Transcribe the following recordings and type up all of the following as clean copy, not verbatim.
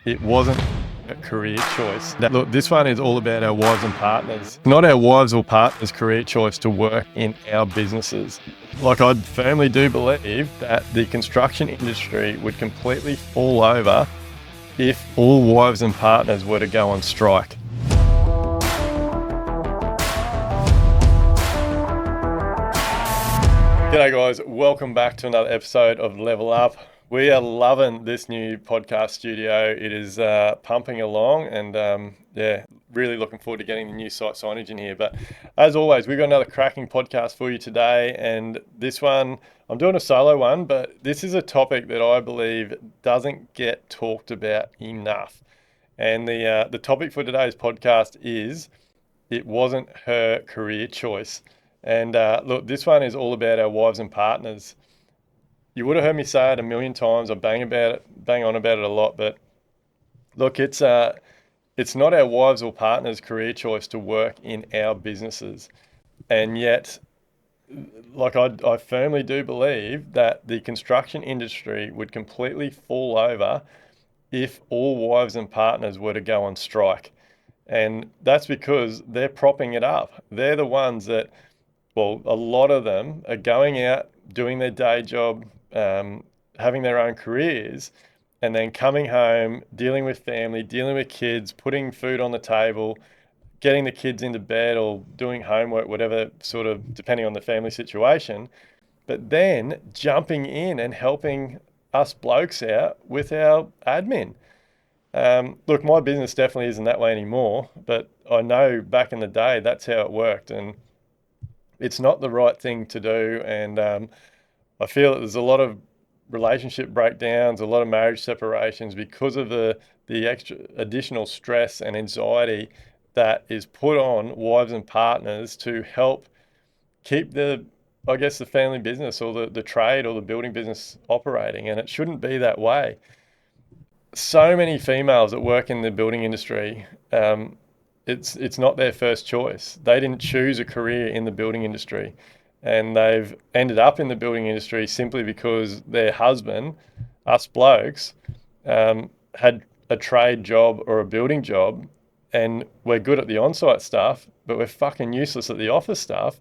it wasn't a career choice. Look, this one is all about our wives and partners. Not our wives or partners' career choice to work in our businesses. Like, I firmly do believe that the construction industry would completely fall over if all wives and partners were to go on strike. G'day guys, welcome back to another episode of Level Up. We are loving this new podcast studio. It is pumping along and really looking forward to getting the new site signage in here. But as always, we've got another cracking podcast for you today. And this one, I'm doing a solo one, but this is a topic that I believe doesn't get talked about enough. And the topic for today's podcast is, it wasn't her career choice. And look, this one is all about our wives and partners. You would have heard me say it a million times. I bang on about it a lot. But look, it's not our wives or partners' career choice to work in our businesses. And yet, like, I firmly do believe that the construction industry would completely fall over if all wives and partners were to go on strike. And that's because they're propping it up. They're the ones that, well, a lot of them are going out, doing their day job, having their own careers, and then coming home, dealing with family, dealing with kids, putting food on the table, getting the kids into bed or doing homework, whatever, sort of depending on the family situation, but then jumping in and helping us blokes out with our admin. Look, my business definitely isn't that way anymore, but I know back in the day, that's how it worked. And it's not the right thing to do. And I feel that there's a lot of relationship breakdowns, a lot of marriage separations because of the extra additional stress and anxiety that is put on wives and partners to help keep the family business or the trade or the building business operating. And it shouldn't be that way. So many females that work in the building industry, it's not their first choice. They didn't choose a career in the building industry, and they've ended up in the building industry simply because their husband, us blokes, had a trade job or a building job, and we're good at the on-site stuff, but we're fucking useless at the office stuff,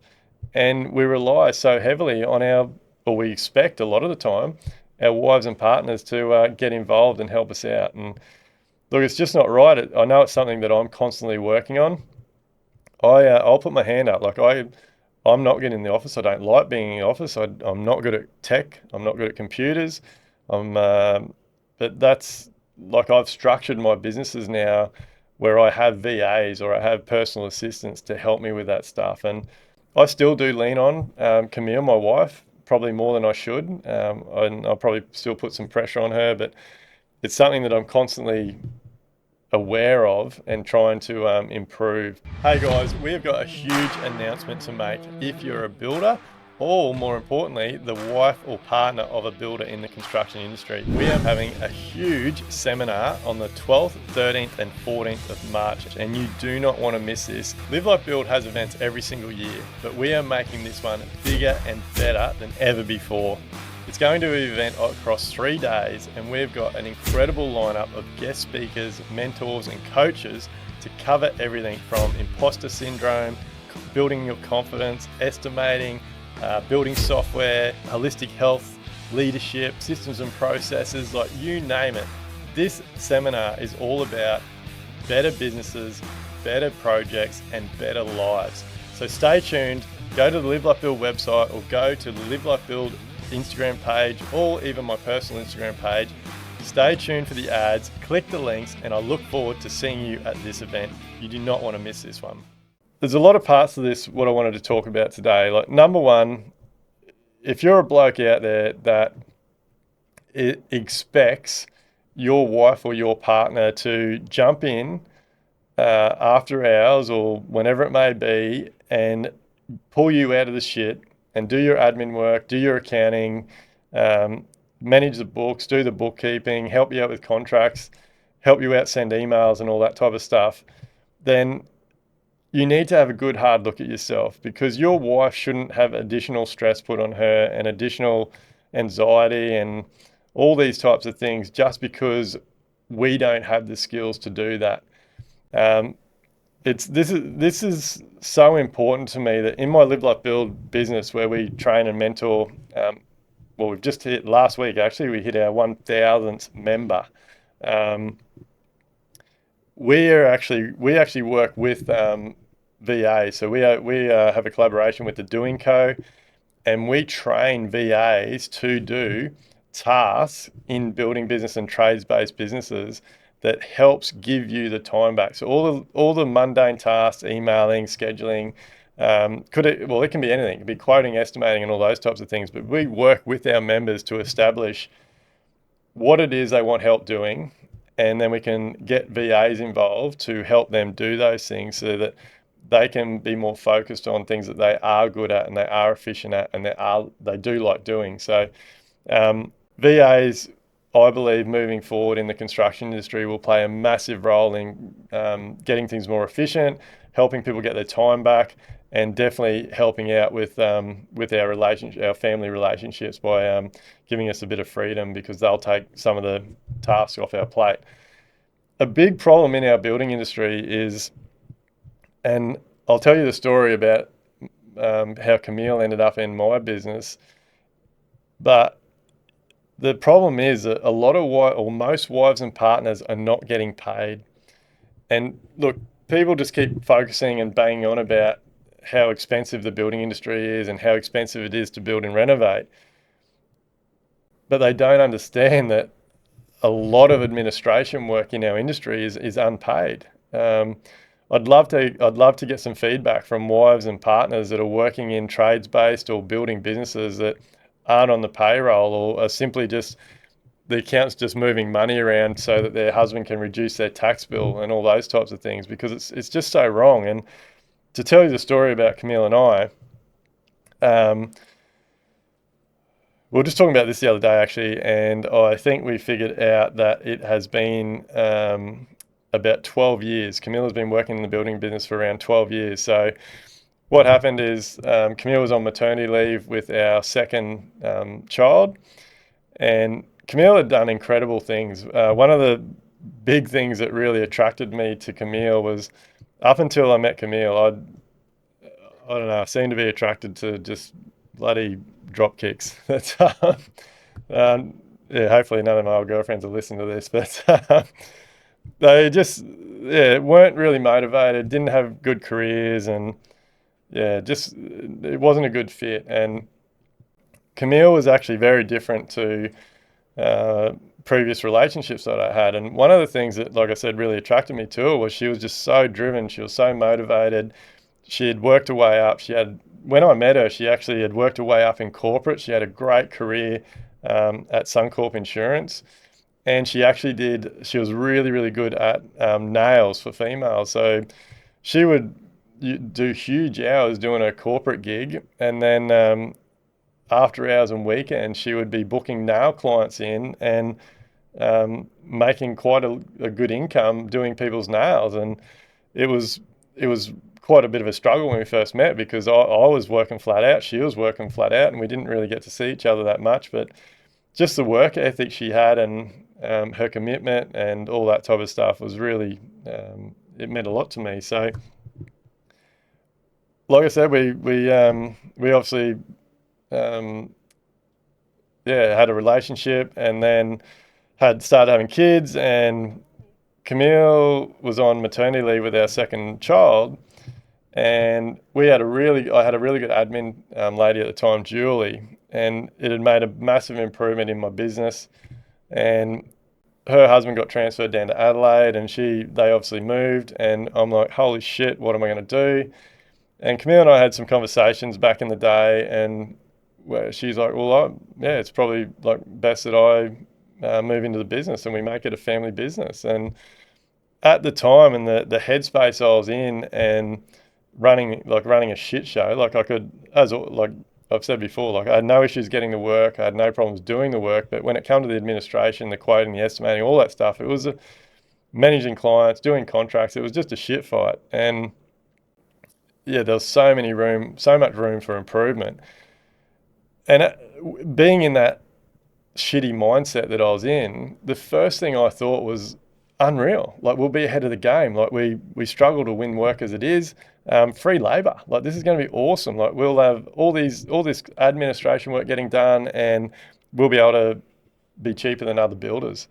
and we rely so heavily on we expect a lot of the time, our wives and partners to get involved and help us out. And look, it's just not right. I know it's something that I'm constantly working on. I'll put my hand up. Like, I'm not getting in the office. I don't like being in the office. I'm not good at tech. I'm not good at computers. But that's, like, I've structured my businesses now where I have VAs or I have personal assistants to help me with that stuff. And I still do lean on Camille, my wife, probably more than I should. And I'll probably still put some pressure on her, but it's something that I'm constantly aware of and trying to improve. Hey guys, we've got a huge announcement to make. If you're a builder, or more importantly, the wife or partner of a builder in the construction industry, we are having a huge seminar on the 12th, 13th and 14th of March, and you do not want to miss this. Live Like Build has events every single year, but we are making this one bigger and better than ever before. It's going to be an event across 3 days, and we've got an incredible lineup of guest speakers, mentors and coaches to cover everything from imposter syndrome, building your confidence, estimating, building software, holistic health, leadership, systems and processes, like you name it. This seminar is all about better businesses, better projects and better lives. So stay tuned, go to the Live Like Build website or go to the Live Like Build Instagram page or even my personal Instagram page. Stay tuned for the ads, click the links, and I look forward to seeing you at this event. You do not want to miss this one. There's a lot of parts to this, what I wanted to talk about today. Like, number one, if you're a bloke out there that expects your wife or your partner to jump in after hours or whenever it may be and pull you out of the shit and do your admin work, do your accounting, manage the books, do the bookkeeping, help you out with contracts, help you out send emails and all that type of stuff, then you need to have a good hard look at yourself, because your wife shouldn't have additional stress put on her and additional anxiety and all these types of things just because we don't have the skills to do that. Um, this is so important to me that in my Live Like Build business, where we train and mentor, well, we've just hit last week, actually we hit our 1,000th member. We actually work with VA, so we have a collaboration with the Duayne Co, and we train VAs to do tasks in building business and trades-based businesses that helps give you the time back. So all the mundane tasks, emailing, scheduling, it can be anything. It can be quoting, estimating, and all those types of things. But we work with our members to establish what it is they want help doing, and then we can get VAs involved to help them do those things so that they can be more focused on things that they are good at and they are efficient at and they do like doing. So VAs, I believe, moving forward in the construction industry will play a massive role in getting things more efficient, helping people get their time back, and definitely helping out with our family relationships by giving us a bit of freedom, because they'll take some of the tasks off our plate. A big problem in our building industry is, and I'll tell you the story about how Camille ended up in my business, but the problem is that a lot of most wives and partners are not getting paid. And look, people just keep focusing and banging on about how expensive the building industry is and how expensive it is to build and renovate. But they don't understand that a lot of administration work in our industry is unpaid. I'd love to get some feedback from wives and partners that are working in trades-based or building businesses that aren't on the payroll, or are simply just the account's just moving money around so that their husband can reduce their tax bill and all those types of things, because it's just so wrong. And to tell you the story about Camille and I, we were just talking about this the other day, actually, and I think we figured out that it has been about 12 years. Camille has been working in the building business for around 12 years. So what happened is Camille was on maternity leave with our second child, and Camille had done incredible things. One of the big things that really attracted me to Camille was, up until I met Camille, I don't know, I seemed to be attracted to just bloody drop kicks. Yeah, hopefully none of my old girlfriends will listen to this, but they just weren't really motivated, didn't have good careers, and just it wasn't a good fit. And Camille was actually very different to previous relationships that I had. And one of the things that, like I said, really attracted me to her was she was just so driven. She was so motivated. She had worked her way up. When I met her, she actually had worked her way up in corporate. She had a great career at Suncorp Insurance. And she was really, really good at nails for females. So she would do huge hours doing a corporate gig. And then after hours and weekends, she would be booking nail clients in and making quite a good income doing people's nails. And it was quite a bit of a struggle when we first met, because I was working flat out, she was working flat out, and we didn't really get to see each other that much. But just the work ethic she had, and her commitment and all that type of stuff was really, it meant a lot to me. So like I said, we obviously had a relationship, and then had started having kids, and Camille was on maternity leave with our second child, and I had a really good admin lady at the time, Julie, and it had made a massive improvement in my business. And her husband got transferred down to Adelaide, and they obviously moved, and I'm like, holy shit, what am I going to do? And Camille and I had some conversations back in the day, and where she's like, well, it's probably like best that I move into the business and we make it a family business. And at the time, and the headspace I was in, and running a shit show, like I've said before, like I had no issues getting the work, I had no problems doing the work, but when it came to the administration, the quoting, the estimating, all that stuff, it was managing clients, doing contracts, it was just a shit fight. And there was so much room for improvement. And being in that shitty mindset that I was in, the first thing I thought was, unreal. Like, we'll be ahead of the game. Like, we struggle to win work as it is. Free labor. Like, this is going to be awesome. Like, we'll have all this administration work getting done, and we'll be able to be cheaper than other builders.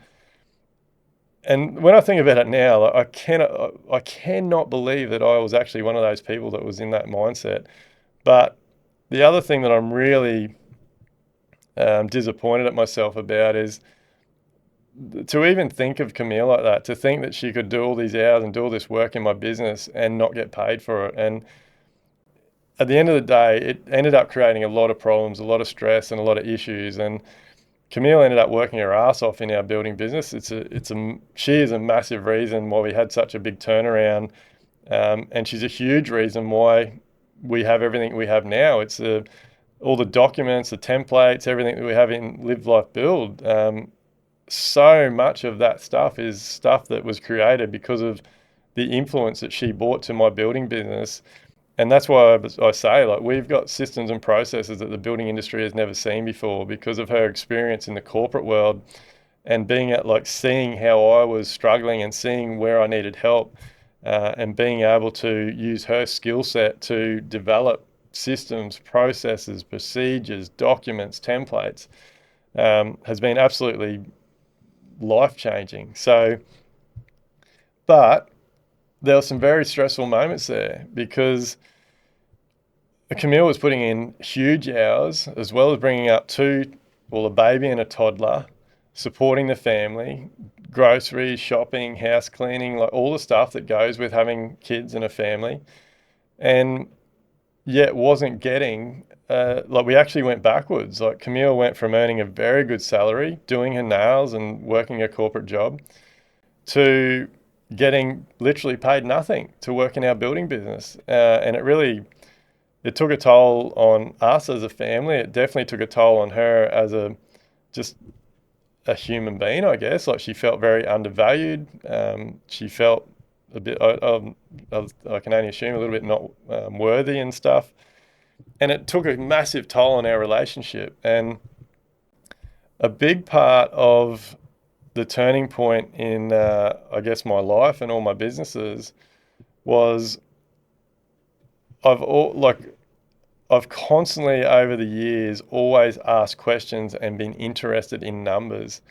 And when I think about it now, like, I cannot believe that I was actually one of those people that was in that mindset. But the other thing that I'm really disappointed at myself about is to even think of Camille like that, to think that she could do all these hours and do all this work in my business and not get paid for it. And at the end of the day, it ended up creating a lot of problems, a lot of stress, and a lot of issues. And Camille ended up working her ass off in our building business. She is a massive reason why we had such a big turnaround, and she's a huge reason why we have everything we have now. It's all the documents, the templates, everything that we have in Live Life Build. So much of that stuff is stuff that was created because of the influence that she brought to my building business. And that's why I say, like, we've got systems and processes that the building industry has never seen before because of her experience in the corporate world and being at, like, seeing how I was struggling and seeing where I needed help, and being able to use her skill set to develop systems, processes, procedures, documents, templates, has been absolutely life-changing. So, but there were some very stressful moments there because Camille was putting in huge hours as well as bringing up a baby and a toddler, supporting the family, groceries, shopping, house cleaning, like all the stuff that goes with having kids and a family, and yet wasn't getting, like, we actually went backwards. Like, Camille went from earning a very good salary, doing her nails and working a corporate job, to getting literally paid nothing to work in our building business. And it took a toll on us as a family. It definitely took a toll on her as just a human being, I guess. Like, she felt very undervalued. She felt a bit, I can only assume, a little bit not worthy and stuff. And it took a massive toll on our relationship. And a big part of the turning point in, I guess, my life and all my businesses was I've constantly over the years always asked questions and been interested in numbers.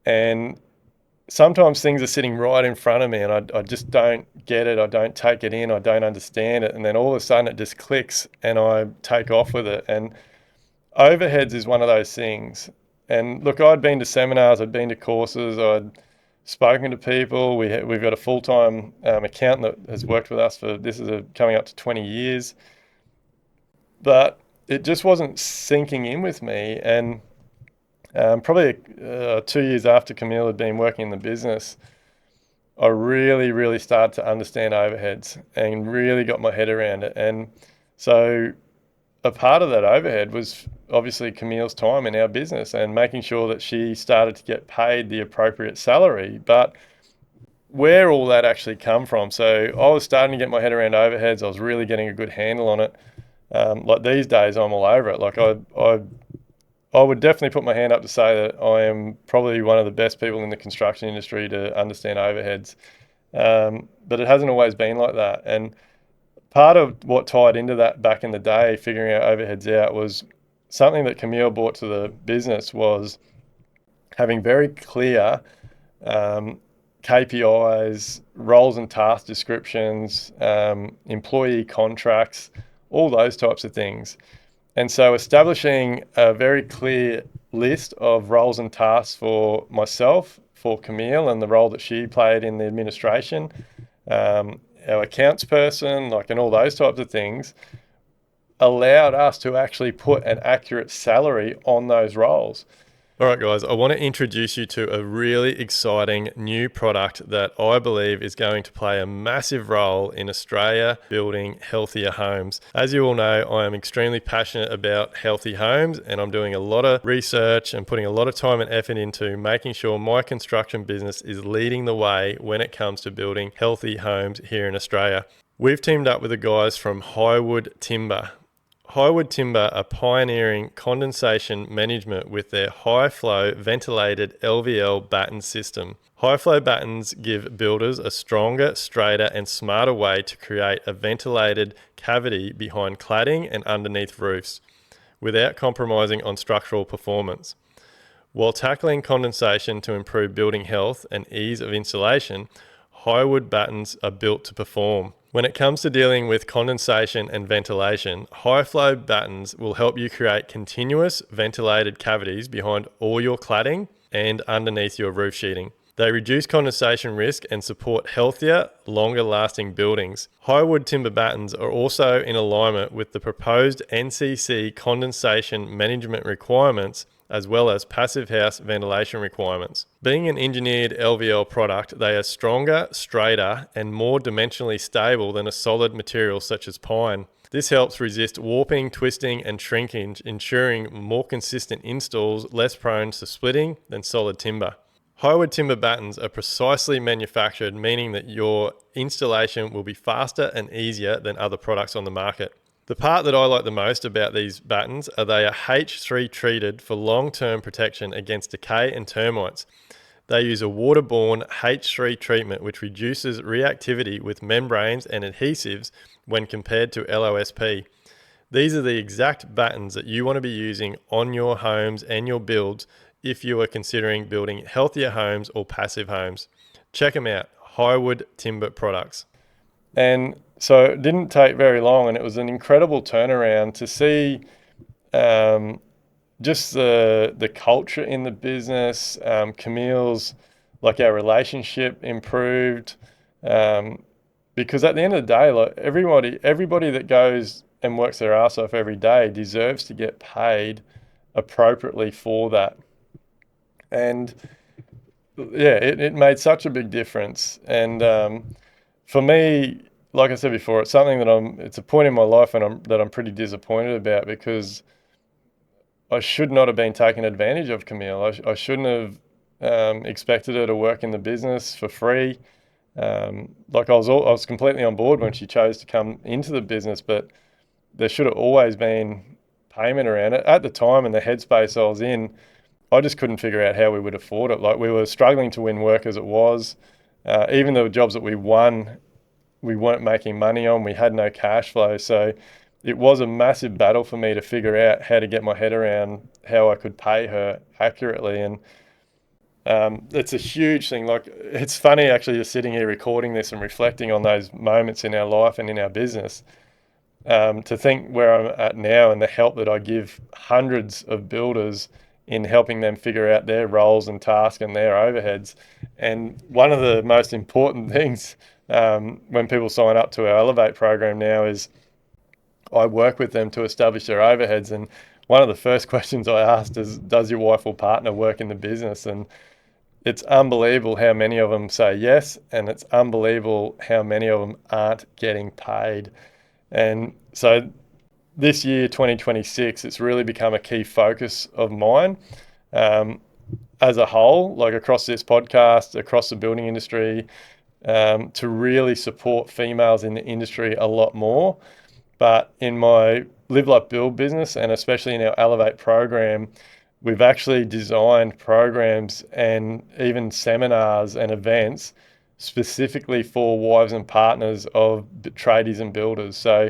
And sometimes things are sitting right in front of me and I just don't get it. I don't take it in. I don't understand it. And then all of a sudden it just clicks and I take off with it. And overheads is one of those things. And look, I'd been to seminars, I'd been to courses, I'd spoken to people. We've got a full-time accountant that has worked with us for, coming up to 20 years. But it just wasn't sinking in with me. And probably 2 years after Camille had been working in the business, I really, really started to understand overheads and really got my head around it. And so a part of that overhead was obviously Camille's time in our business and making sure that she started to get paid the appropriate salary. But where all that actually come from, so I was starting to get my head around overheads. I was really getting a good handle on it. Like, these days, I'm all over it. Like, I would definitely put my hand up to say that I am probably one of the best people in the construction industry to understand overheads. But it hasn't always been like that. And part of what tied into that back in the day, figuring out overheads out, was something that Camille brought to the business was having very clear KPIs, roles and task descriptions, employee contracts, all those types of things. And so establishing a very clear list of roles and tasks for myself, for Camille, and the role that she played in the administration, our accounts person, like, and all those types of things, allowed us to actually put an accurate salary on those roles. All right, guys, I want to introduce you to a really exciting new product that I believe is going to play a massive role in Australia building healthier homes. As you all know, I am extremely passionate about healthy homes, and I'm doing a lot of research and putting a lot of time and effort into making sure my construction business is leading the way when it comes to building healthy homes here in Australia. We've teamed up with the guys from Highwood Timber. Highwood Timber are pioneering condensation management with their high-flow ventilated LVL batten system. High-flow battens give builders a stronger, straighter and smarter way to create a ventilated cavity behind cladding and underneath roofs, without compromising on structural performance. While tackling condensation to improve building health and ease of installation, Highwood battens are built to perform. When it comes to dealing with condensation and ventilation, high-flow battens will help you create continuous ventilated cavities behind all your cladding and underneath your roof sheeting. They reduce condensation risk and support healthier, longer-lasting buildings. Highwood timber battens are also in alignment with the proposed NCC condensation management requirements, as well as passive house ventilation requirements. Being an engineered LVL product, they are stronger, straighter, and more dimensionally stable than a solid material such as pine. This helps resist warping, twisting, and shrinkage, ensuring more consistent installs, less prone to splitting than solid timber. Highwood timber battens are precisely manufactured, meaning that your installation will be faster and easier than other products on the market. The part that I like the most about these battens are they are H3 treated for long-term protection against decay and termites. They use a waterborne H3 treatment which reduces reactivity with membranes and adhesives when compared to LOSP. These are the exact battens that you want to be using on your homes and your builds if you are considering building healthier homes or passive homes. Check them out, Highwood Timber Products. And so it didn't take very long, and it was an incredible turnaround to see just the culture in the business. Camille's, like, our relationship improved, because at the end of the day, like, everybody that goes and works their ass off every day deserves to get paid appropriately for that. And yeah, it made such a big difference. And for me, like I said before, it's something that it's a point in my life that I'm pretty disappointed about, because I should not have been taking advantage of Camille. I shouldn't have expected her to work in the business for free. Like, I was completely on board when she chose to come into the business, but there should have always been payment around it. At the time and the headspace I was in, I just couldn't figure out how we would afford it. Like, we were struggling to win work as it was. Even the jobs that we won, we weren't making money on. We had no cash flow. So it was a massive battle for me to figure out how to get my head around how I could pay her accurately. And it's a huge thing. Like, it's funny actually just sitting here recording this and reflecting on those moments in our life and in our business, to think where I'm at now and the help that I give hundreds of builders in helping them figure out their roles and tasks and their overheads. And one of the most important things when people sign up to our Elevate program now is I work with them to establish their overheads. And one of the first questions I asked is, does your wife or partner work in the business? And it's unbelievable how many of them say yes, and it's unbelievable how many of them aren't getting paid. And so this year, 2026, it's really become a key focus of mine, as a whole, like across this podcast, across the building industry, to really support females in the industry a lot more. But in my Live Like Build business, and especially in our Elevate program, we've actually designed programs and even seminars and events specifically for wives and partners of tradies and builders. So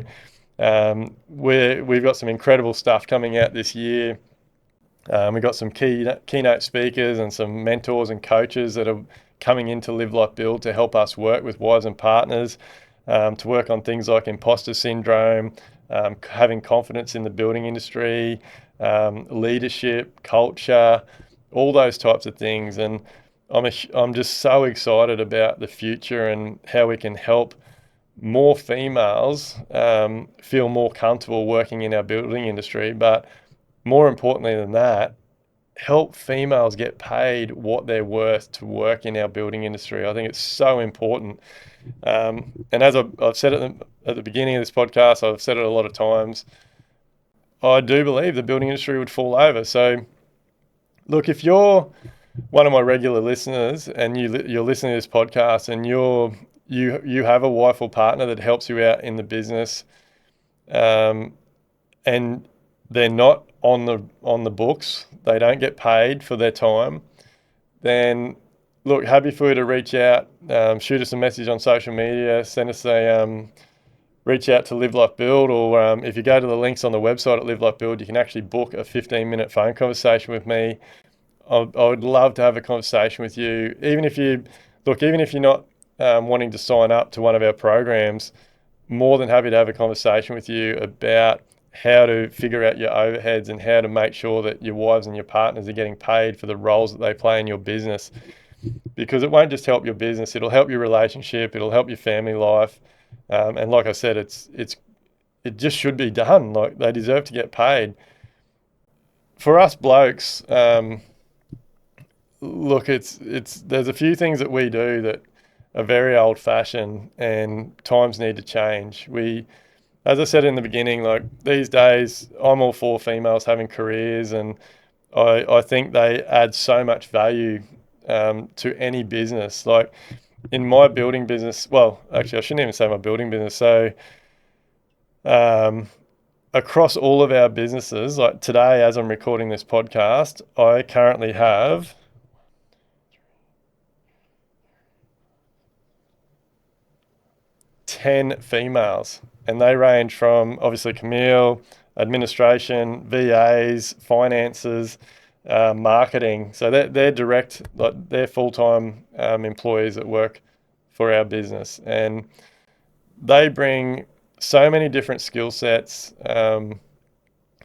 we've got some incredible stuff coming out this year. We've got some keynote speakers and some mentors and coaches that are coming into Live Like Build to help us work with wives and partners, to work on things like imposter syndrome, having confidence in the building industry, leadership, culture, all those types of things. And I'm just so excited about the future and how we can help more females feel more comfortable working in our building industry, but more importantly than that, help females get paid what they're worth to work in our building industry. I think it's so important. And as I've said at the beginning of this podcast, I've said it a lot of times, I do believe the building industry would fall over. So look, if you're one of my regular listeners and you're listening to this podcast and you have a wife or partner that helps you out in the business, and they're not on the books, they don't get paid for their time, then look, happy for you to reach out, shoot us a message on social media, send us reach out to Live Life Build, or if you go to the links on the website at Live Life Build, you can actually book a 15-minute phone conversation with me. I would love to have a conversation with you. Even if you're not wanting to sign up to one of our programs, more than happy to have a conversation with you about how to figure out your overheads and how to make sure that your wives and your partners are getting paid for the roles that they play in your business. Because it won't just help your business, it'll help your relationship, it'll help your family life. And like I said, it just should be done. Like, they deserve to get paid. For us blokes, look, there's a few things that we do that are very old fashioned, and times need to change. As I said in the beginning, like, these days, I'm all for females having careers, and I think they add so much value to any business. Like, in my building business, well, actually, I shouldn't even say my building business. So, across all of our businesses, like today, as I'm recording this podcast, I currently have 10 females, and they range from obviously Camille, administration, VAs, finances, marketing. So they're direct, like, they're full-time employees that work for our business, and they bring so many different skill sets,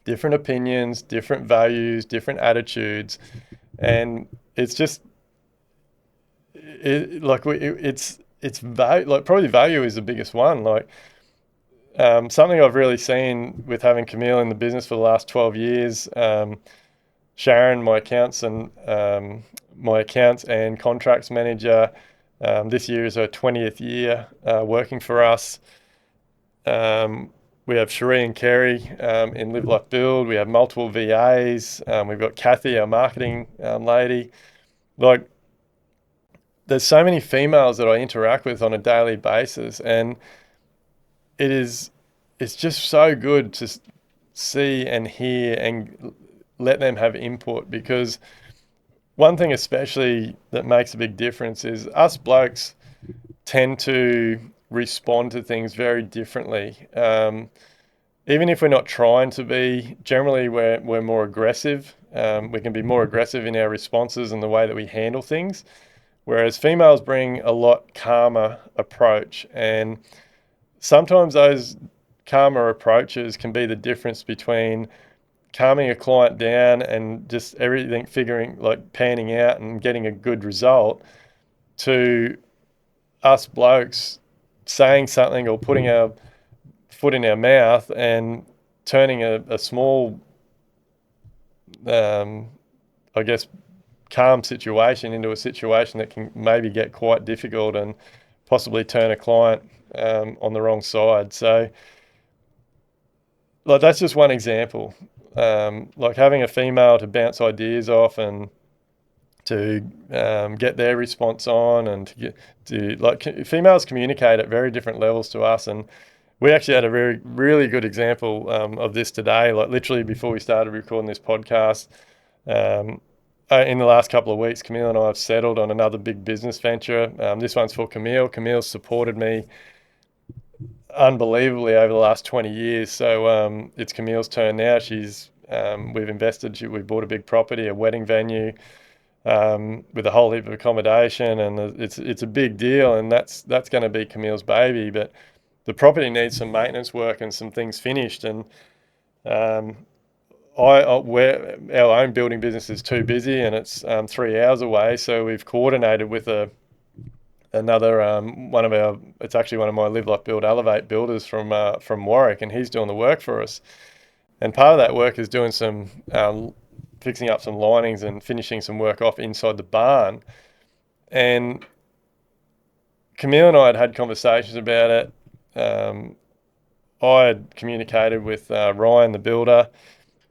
different opinions, different values, different attitudes, and it's just it's value. Like, probably value is the biggest one. Like, something I've really seen with having Camille in the business for the last 12 years, Sharon, my accounts and contracts manager, this year is her 20th year working for us. We have Cherie and Kerry in Live Life Build. We have multiple VAs. We've got Kathy, our marketing lady. Like, there's so many females that I interact with on a daily basis, and it's just so good to see and hear and let them have input, because one thing especially that makes a big difference is us blokes tend to respond to things very differently. Even if we're not trying to be, generally we're more aggressive. We can be more aggressive in our responses and the way that we handle things. Whereas females bring a lot calmer approach, and sometimes those calmer approaches can be the difference between calming a client down and just everything panning out and getting a good result, to us blokes saying something or putting our foot in our mouth and turning a small, I guess, calm situation into a situation that can maybe get quite difficult and possibly turn a client on the wrong side. So, like, that's just one example. Like, having a female to bounce ideas off and to get their response on, and females communicate at very different levels to us. And we actually had a really good example of this today. Like, literally before we started recording this podcast, in the last couple of weeks, Camille and I have settled on another big business venture. This one's for Camille. Camille's supported me unbelievably over the last 20 years. So it's Camille's turn now. We've invested. We bought a big property, a wedding venue, with a whole heap of accommodation, and it's a big deal. And that's going to be Camille's baby. But the property needs some maintenance work and some things finished. And our own building business is too busy, and it's 3 hours away. So we've coordinated with another it's actually one of my Live Life Build Elevate builders from Warwick, and he's doing the work for us. And part of that work is doing some fixing up some linings and finishing some work off inside the barn. And Camille and I had conversations about it. I had communicated with Ryan, the builder,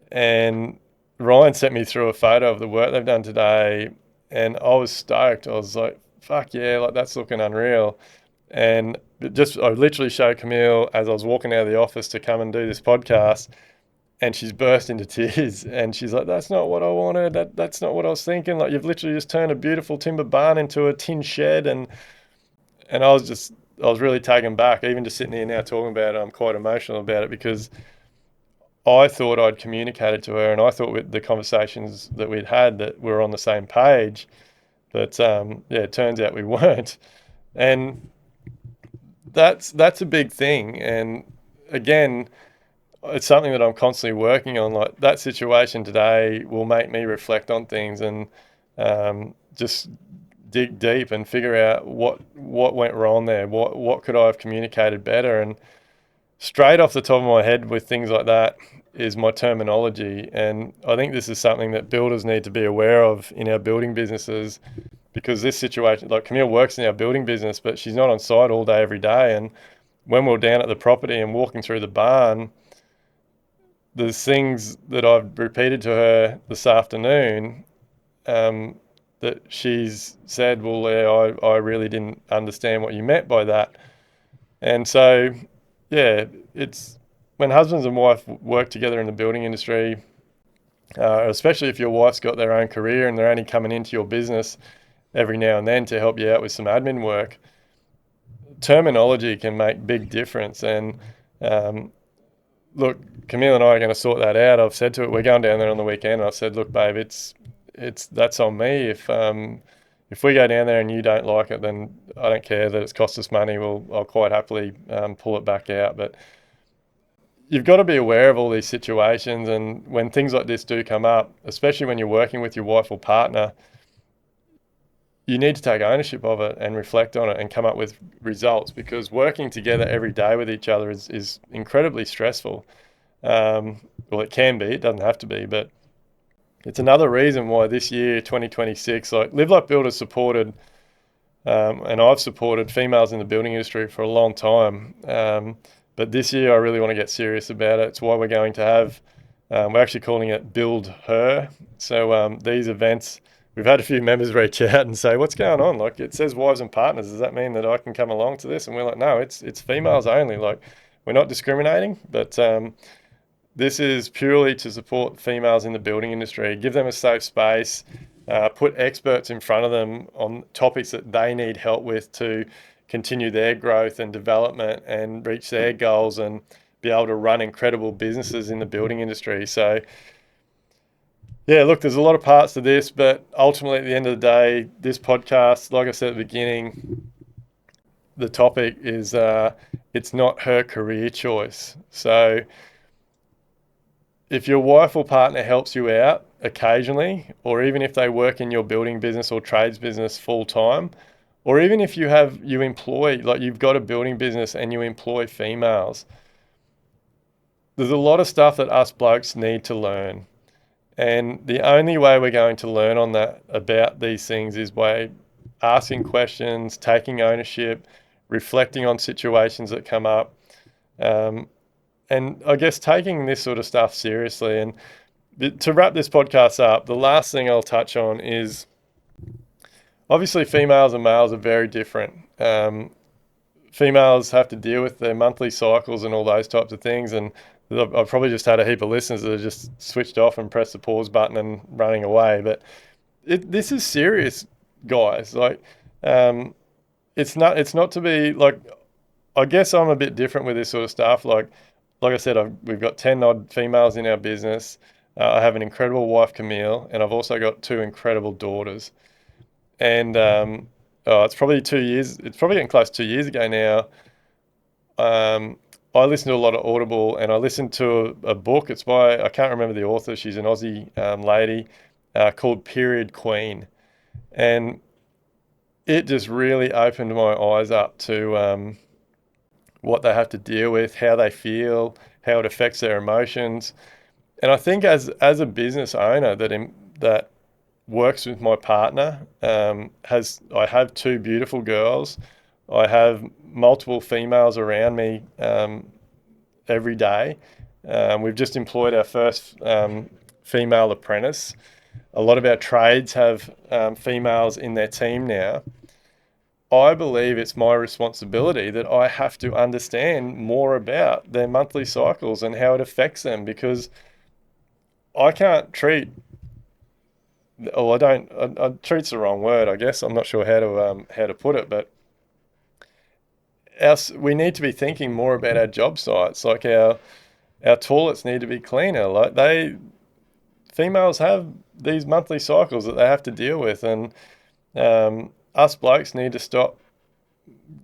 and Ryan sent me through a photo of the work they've done today, and I was stoked. I was like, fuck yeah, like, that's looking unreal. And I literally showed Camille as I was walking out of the office to come and do this podcast, And she's burst into tears, and she's like, "That's not what I wanted. That's not what I was thinking. Like, you've literally just turned a beautiful timber barn into a tin shed." And I was really taken back. Even just sitting here now talking about it, I'm quite emotional about it, because I thought I'd communicated to her, and I thought with the conversations that we'd had that we were on the same page. But yeah, it turns out we weren't. And that's a big thing. And again, it's something that I'm constantly working on. Like, that situation today will make me reflect on things, and just dig deep and figure out what went wrong there. What could I have communicated better? And straight off the top of my head with things like that is my terminology. And I think this is something that builders need to be aware of in our building businesses, because this situation, like, Camille works in our building business, but she's not on site all day, every day. And when we're down at the property and walking through the barn, there's things that I've repeated to her this afternoon, that she's said, "Well, yeah, I really didn't understand what you meant by that." And so, yeah, it's when husbands and wife work together in the building industry, especially if your wife's got their own career and they're only coming into your business every now and then to help you out with some admin work, terminology can make big difference. And look, Camille and I are going to sort that out. I've said to it, we're going down there on the weekend. And I said, "Look, babe, that's on me. If we go down there and you don't like it, then I don't care that it's cost us money. I'll quite happily pull it back out." But you've got to be aware of all these situations, and when things like this do come up, especially when you're working with your wife or partner, you need to take ownership of it and reflect on it and come up with results, because working together every day with each other is incredibly stressful. Well, it can be, it doesn't have to be, but it's another reason why this year, 2026, like, Live Like Builders supported, and I've supported females in the building industry for a long time. But this year, I really want to get serious about it. It's why we're going to have, we're actually calling it Build Her. So these events, we've had a few members reach out and say, "What's going on? Like, it says wives and partners. Does that mean that I can come along to this?" And we're like, "No, it's females only. Like, we're not discriminating, but this is purely to support females in the building industry, give them a safe space, put experts in front of them on topics that they need help with to continue their growth and development and reach their goals and be able to run incredible businesses in the building industry." So, yeah, look, there's a lot of parts to this, but ultimately, at the end of the day, this podcast, like I said at the beginning, the topic is it's not her career choice. So, if your wife or partner helps you out occasionally, or even if they work in your building business or trades business full time, or even if you employ, like, you've got a building business and you employ females, there's a lot of stuff that us blokes need to learn. And the only way we're going to learn on that about these things is by asking questions, taking ownership, reflecting on situations that come up, and I guess taking this sort of stuff seriously. And to wrap this podcast up, the last thing I'll touch on is, obviously, females and males are very different. Females have to deal with their monthly cycles and all those types of things. And I've probably just had a heap of listeners that have just switched off and pressed the pause button and running away. But this is serious, guys. Like, it's not to be like. I guess I'm a bit different with this sort of stuff. Like I said, we've got 10 odd females in our business. I have an incredible wife, Camille, and I've also got two incredible daughters. And it's probably 2 years. It's probably getting close to 2 years ago now. I listened to a lot of Audible, and I listened to a book. It's by, I can't remember the author. She's an Aussie lady, called Period Queen. And it just really opened my eyes up to what they have to deal with, how they feel, how it affects their emotions. And I think as a business owner that works with my partner, I have two beautiful girls. I have multiple females around me every day. We've just employed our first female apprentice. A lot of our trades have females in their team now. I believe it's my responsibility that I have to understand more about their monthly cycles and how it affects them, because I can't treat, oh, I don't, treat's the wrong word, I guess. I'm not sure how to put it, but we need to be thinking more about our job sites. Like our toilets need to be cleaner. Like females have these monthly cycles that they have to deal with, and us blokes need to stop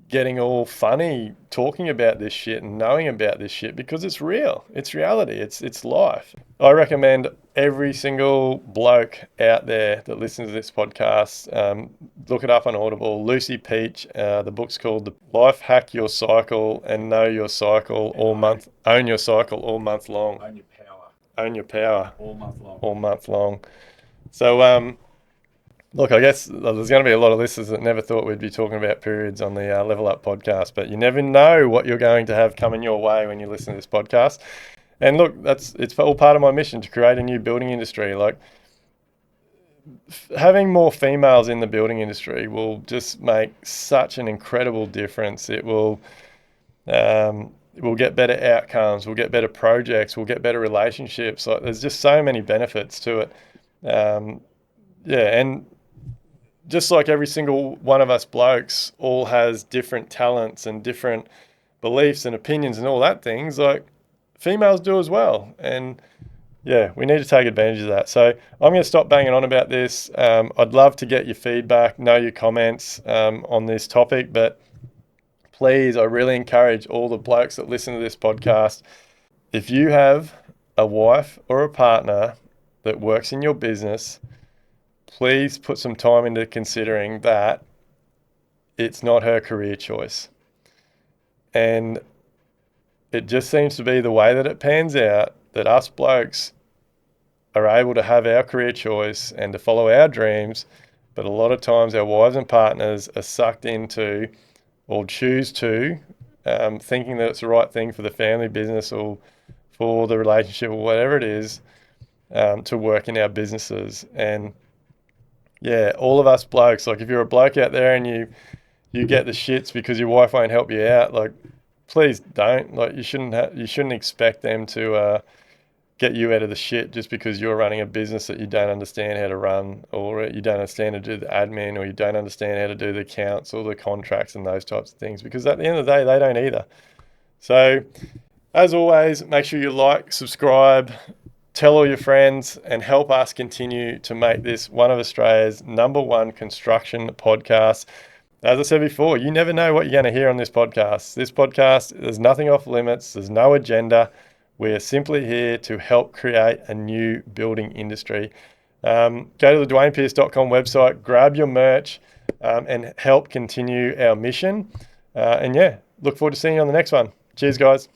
getting all funny talking about this shit and knowing about this shit, because it's real. It's reality. It's life. I recommend every single bloke out there that listens to this podcast, look it up on Audible. Lucy Peach, the book's called The Life Hack Your Cycle and Know Your Cycle All Month. Own Your Cycle All Month Long. Own your power. Own Your Power. All month long. All month long. So, look, I guess there's going to be a lot of listeners that never thought we'd be talking about periods on the Level Up podcast, but you never know what you're going to have coming your way when you listen to this podcast. And look, it's all part of my mission to create a new building industry. Like, having more females in the building industry will just make such an incredible difference. We'll get better outcomes, we'll get better projects, we'll get better relationships. Like, there's just so many benefits to it. And just like every single one of us blokes all has different talents and different beliefs and opinions and all that things, like females do as well. And yeah, we need to take advantage of that. So I'm going to stop banging on about this. I'd love to get your feedback, know your comments on this topic, but please, I really encourage all the blokes that listen to this podcast, if you have a wife or a partner that works in your business, please put some time into considering that it's not her career choice. And it just seems to be the way that it pans out, that us blokes are able to have our career choice and to follow our dreams, but a lot of times our wives and partners are sucked into, or choose to, thinking that it's the right thing for the family business or for the relationship or whatever it is, to work in our businesses. And yeah, all of us blokes, like if you're a bloke out there and you get the shits because your wife won't help you out, like please don't. Like you shouldn't expect them to get you out of the shit just because you're running a business that you don't understand how to run, or you don't understand how to do the admin, or you don't understand how to do the accounts or the contracts and those types of things, because at the end of the day, they don't either. So as always, make sure you like, subscribe, tell all your friends, and help us continue to make this one of Australia's #1 construction podcasts. As I said before, you never know what you're going to hear on this podcast. This podcast, there's nothing off limits. There's no agenda. We're simply here to help create a new building industry. Go to the DuaynePearce.com website, grab your merch, and help continue our mission. And yeah, look forward to seeing you on the next one. Cheers, guys.